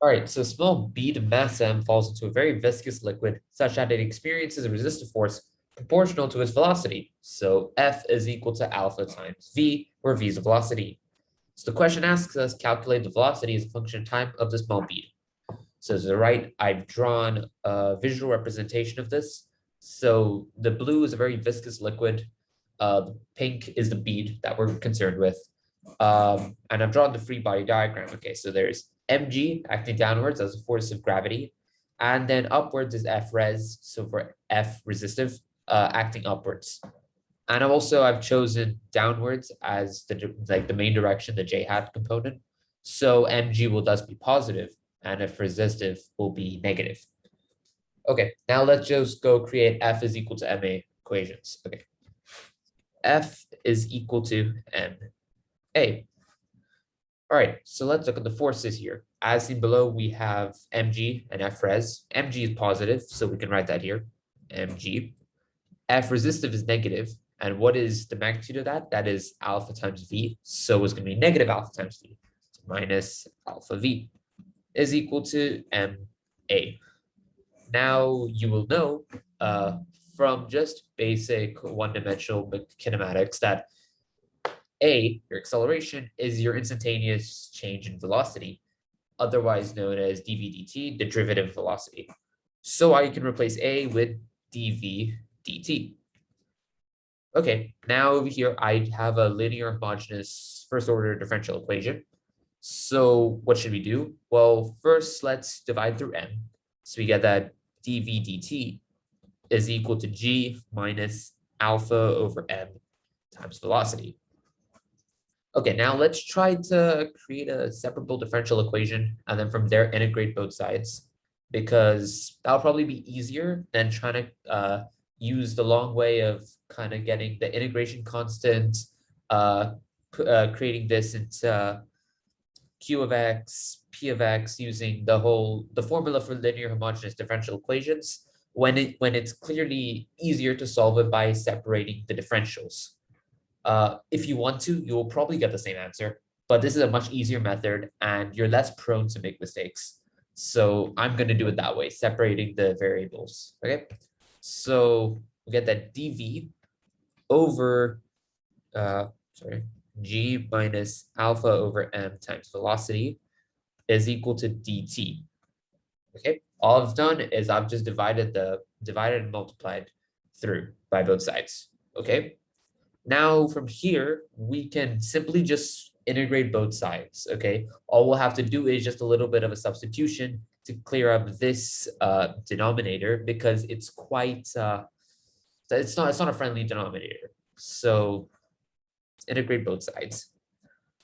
All right, so a small bead mass m falls into a very viscous liquid such that it experiences a resistive force proportional to its velocity. So F is equal to alpha times V, where V is the velocity. So the question asks us calculate the velocity as a function of time of the small bead. So to the right, I've drawn a visual representation of this. So the blue is a very viscous liquid. The pink is the bead that we're concerned with. And I've drawn the free body diagram. Okay, so there's mg acting downwards as a force of gravity, and then upwards is F res, so for F resistive, acting upwards. And I've chosen downwards as the main direction, the j hat component. So mg will thus be positive, and F resistive will be negative. Okay, now let's just go create F is equal to ma equations. Okay, F is equal to ma. All right, so let's look at the forces here. As seen below, we have mg and F res. Mg is positive, so we can write that here, mg. F resistive is negative, and what is the magnitude of that? That is alpha times v, so it's going to be negative alpha times v, so minus alpha v is equal to ma. Now you will know from just basic one-dimensional kinematics that a, your acceleration, is your instantaneous change in velocity, otherwise known as dv dt, the derivative velocity. So I can replace a with dv dt. Okay, now over here, I have a linear homogeneous first order differential equation. So what should we do? Well, first let's divide through m. So we get that dv dt is equal to g minus alpha over m times velocity. Okay, now let's try to create a separable differential equation and then from there integrate both sides, because that'll probably be easier than trying to use the long way of kind of getting the integration constant, creating this into q of x, p of x, using the formula for linear homogeneous differential equations when it's clearly easier to solve it by separating the differentials. If you want to, you will probably get the same answer, but this is a much easier method and you're less prone to make mistakes. So I'm going to do it that way, separating the variables. Okay, so we get that dv over g minus alpha over m times velocity is equal to dt. Okay, all I've done is I've just divided and multiplied through by both sides. Okay, now from here we can simply just integrate both sides. Okay, all we'll have to do is just a little bit of a substitution to clear up this denominator, because it's quite it's not a friendly denominator. So integrate both sides.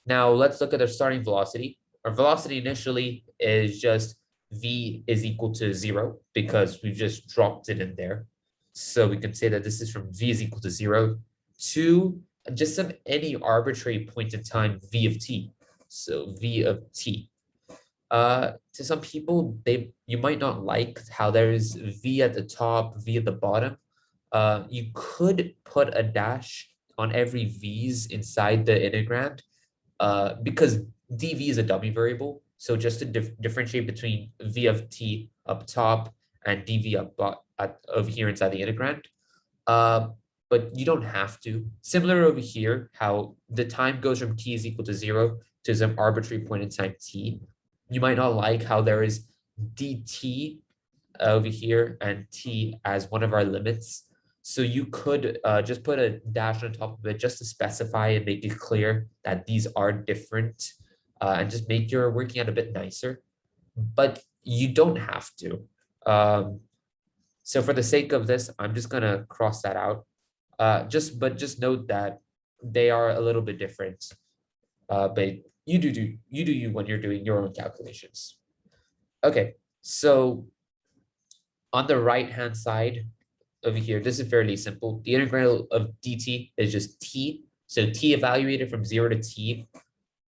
Now let's look at our starting velocity. Our velocity initially is just v is equal to 0 because we've just dropped it in there. So we can say that this is from v is equal to 0 to just any arbitrary point in time v of t. So v of t. To some people, you might not like how there is v at the top, v at the bottom. You could put a dash on every v's inside the integrand, because dv is a dummy variable. So just to differentiate between v of t up top and dv over here inside the integrand. But you don't have to. Similar over here, how the time goes from t is equal to 0 to some arbitrary point in time t. You might not like how there is dt over here and t as one of our limits. So you could just put a dash on top of it just to specify and make it clear that these are different, and just make your working out a bit nicer. But you don't have to. So for the sake of this, I'm just gonna cross that out. Just note that they are a little bit different. But you do you when you're doing your own calculations. Okay, so on the right hand side over here, this is fairly simple. The integral of dt is just t. So t evaluated from 0 to t.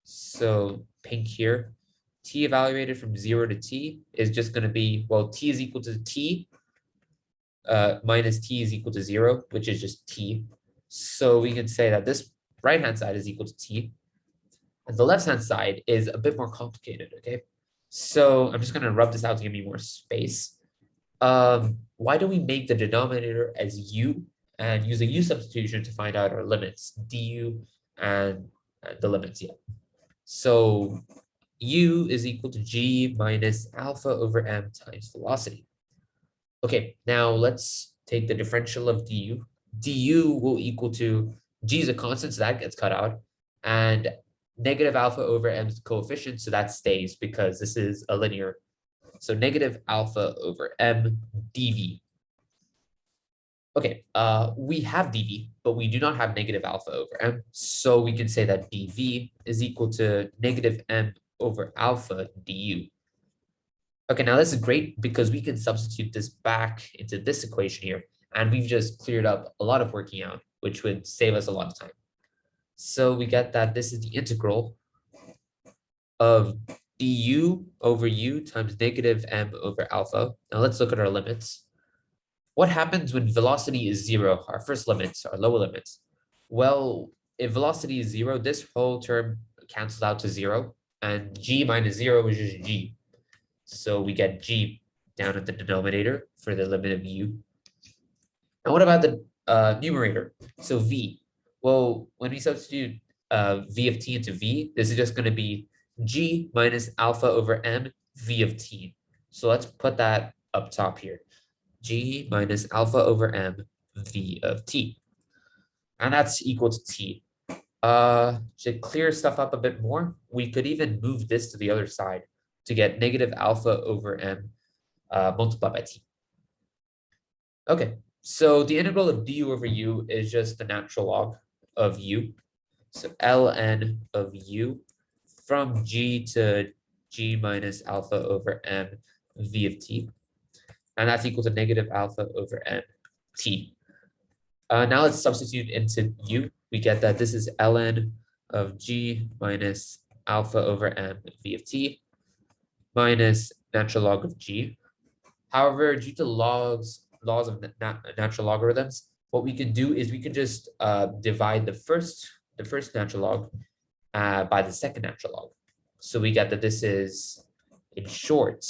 So pink here, t evaluated from 0 to t is just going to be, well, t is equal to t minus t is equal to 0, which is just t. So we can say that this right hand side is equal to t. And the left hand side is a bit more complicated, okay? So I'm just going to rub this out to give me more space. Why do we make the denominator as u and use a u substitution to find out our limits, du and the limits? Yeah. So u is equal to g minus alpha over m times velocity. Okay, now let's take the differential of du. Du will equal to, g is a constant, so that gets cut out. And negative alpha over m's coefficient, so that stays because this is a linear. So negative alpha over m dv. Okay, we have dv, but we do not have negative alpha over m. So we can say that dv is equal to negative m over alpha du. Okay, now this is great because we can substitute this back into this equation here, and we've just cleared up a lot of working out, which would save us a lot of time. So we get that this is the integral of du over u times negative m over alpha. Now let's look at our limits. What happens when velocity is zero? Our first limits, our lower limits. Well, if velocity is zero, this whole term cancels out to zero, and g minus zero is just g. So we get g down at the denominator for the limit of u. And what about the numerator? So v. Well, when we substitute v of t into v, this is just going to be g minus alpha over m v of t. So let's put that up top here. G minus alpha over m v of t. And that's equal to t. To clear stuff up a bit more, we could even move this to the other side to get negative alpha over m multiplied by t. Okay, so the integral of du over u is just the natural log of u. So ln of u from g to g minus alpha over m v of t. And that's equal to negative alpha over m t. Now let's substitute into u. We get that this is ln of g minus alpha over m v of t minus natural log of g. However, due to laws of natural logarithms, what we can do is we can just divide the first natural log by the second natural log. So we get that this is, in short,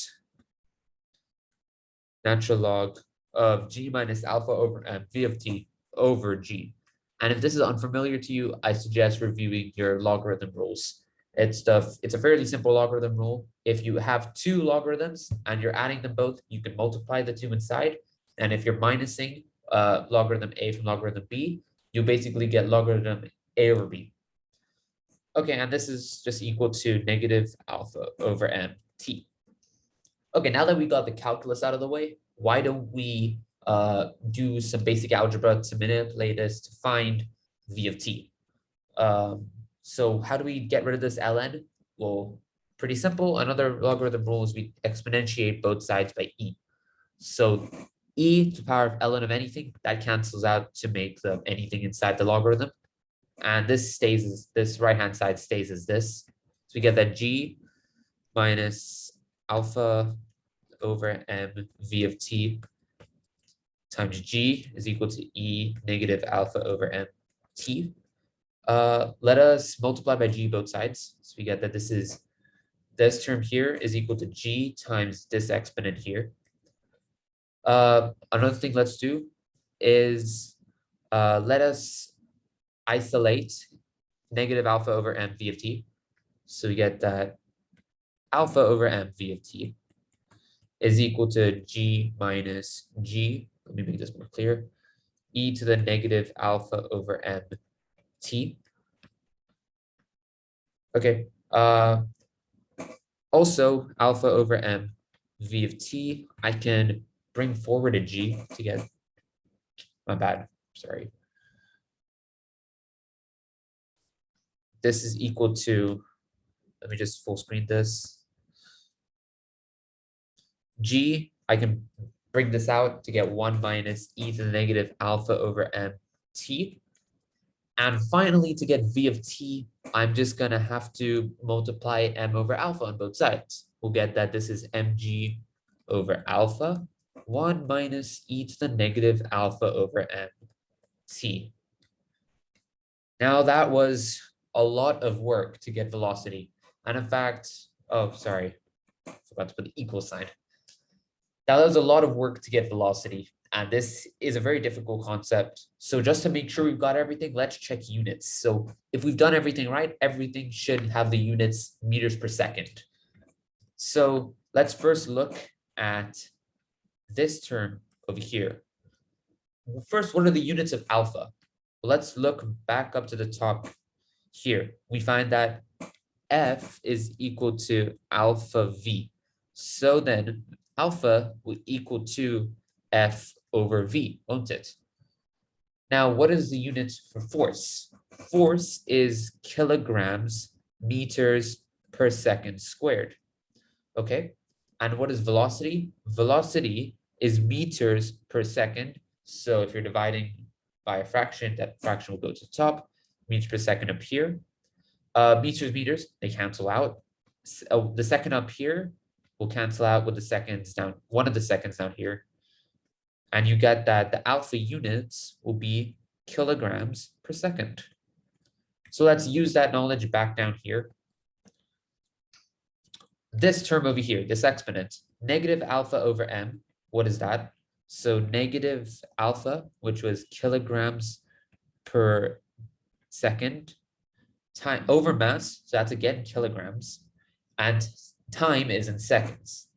natural log of g minus alpha over m v of t over g. And if this is unfamiliar to you, I suggest reviewing your logarithm rules. It's a fairly simple logarithm rule. If you have two logarithms and you're adding them both, you can multiply the two inside. And if you're minusing logarithm a from logarithm b, you basically get logarithm a over b. Okay, and this is just equal to negative alpha over m t. Okay, now that we got the calculus out of the way, why don't we do some basic algebra to manipulate this to find v of t? So how do we get rid of this ln? Well, pretty simple. Another logarithm rule is we exponentiate both sides by e. So e to the power of ln of anything, that cancels out to make the anything inside the logarithm. And this stays as, this right-hand side stays as this. So we get that g minus alpha over m v of t times g is equal to e negative alpha over m t. Let us multiply by g both sides. So we get that this term here is equal to g times this exponent here. Another thing let's do is let us isolate negative alpha over m v of t. So we get that alpha over m v of t is equal to g minus g. Let me make this more clear. E to the negative alpha over m t. Okay. Also, alpha over m v of t, I can bring forward a g to get, my bad, sorry. This is equal to, let me just full screen this. G, I can bring this out to get 1 minus e to the negative alpha over m t. And finally, to get v of t, I'm just going to have to multiply m over alpha on both sides. We'll get that this is mg over alpha, 1 minus e to the negative alpha over m t. Now that was a lot of work to get velocity. And in fact, oh, sorry. Forgot to put the equal sign. Now, that was a lot of work to get velocity, and this is a very difficult concept. So just to make sure we've got everything, let's check units. So if we've done everything right, everything should have the units meters per second. So let's first look at this term over here. First, what are the units of alpha? Well, let's look back up to the top here. We find that F is equal to alpha V. So then alpha will equal to F over V, won't it? Now, what is the unit for force? Force is kilograms meters per second squared. Okay. And what is velocity? Velocity is meters per second. So if you're dividing by a fraction, that fraction will go to the top. Meters per second up here. Meters, they cancel out. The second up here will cancel out with the seconds down, one of the seconds down here. And you get that the alpha units will be kilograms per second. So let's use that knowledge back down here. This term over here, this exponent, negative alpha over m, what is that? So negative alpha, which was kilograms per second, time over mass, so that's again kilograms, and time is in seconds.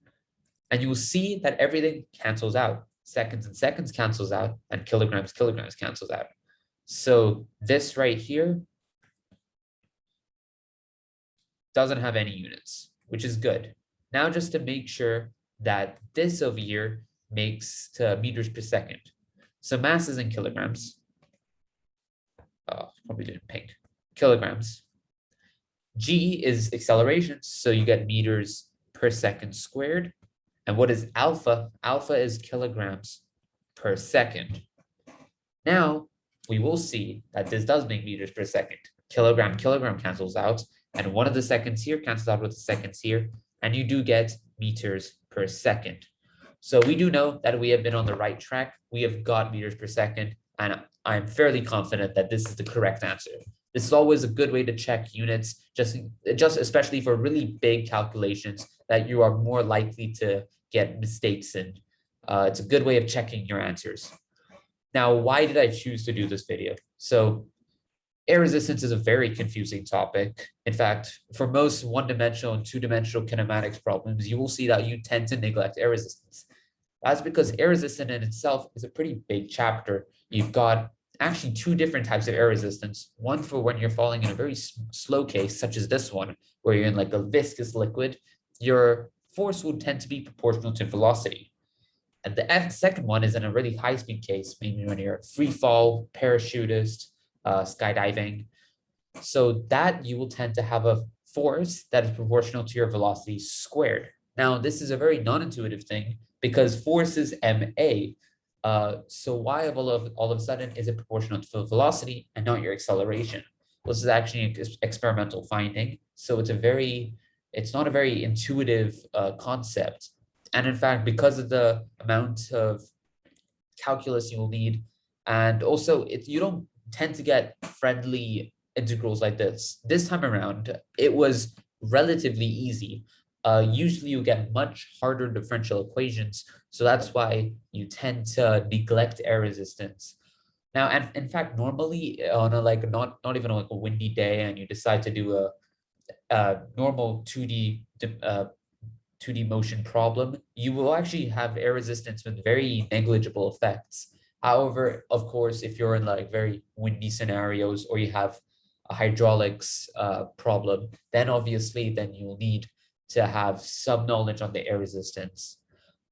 And you will see that everything cancels out. Seconds and seconds cancels out, and kilograms cancels out. So this right here doesn't have any units, which is good. Now, just to make sure that this over here makes to meters per second. So mass is in kilograms. Oh, probably didn't pink. Kilograms. G is acceleration, so you get meters per second squared. And what is alpha? Alpha is kilograms per second. Now, we will see that this does make meters per second. Kilogram cancels out, and one of the seconds here cancels out with the seconds here, and you do get meters per second. So we do know that we have been on the right track. We have got meters per second, and I'm fairly confident that this is the correct answer. This is always a good way to check units, just especially for really big calculations that you are more likely to get mistakes in. It's a good way of checking your answers. Now, why did I choose to do this video? So air resistance is a very confusing topic. In fact, for most one-dimensional and two-dimensional kinematics problems, you will see that you tend to neglect air resistance. That's because air resistance in itself is a pretty big chapter. You've got actually two different types of air resistance. One for when you're falling in a very slow case, such as this one, where you're in like a viscous liquid, your force would tend to be proportional to velocity. And the second one is in a really high-speed case, maybe when you're free fall, parachutist, skydiving. So that you will tend to have a force that is proportional to your velocity squared. Now, this is a very non-intuitive thing because force is ma. So why all of a sudden is it proportional to velocity and not your acceleration? Well, this is actually an experimental finding. So it's not a very intuitive concept. And in fact, because of the amount of calculus you will need, and also you don't tend to get friendly integrals like this. This time around, it was relatively easy. Usually you get much harder differential equations. So that's why you tend to neglect air resistance. Now, and in fact, normally on a not even like a windy day and you decide to do a normal 2D motion problem, you will actually have air resistance with very negligible effects. However, of course, if you're in like very windy scenarios or you have a hydraulics problem, then obviously you'll need to have some knowledge on the air resistance.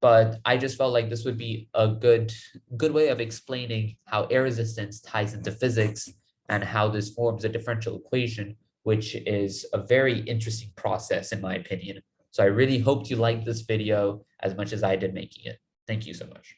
But I just felt like this would be a good way of explaining how air resistance ties into physics and how this forms a differential equation, which is a very interesting process in my opinion. So I really hoped you liked this video as much as I did making it. Thank you so much.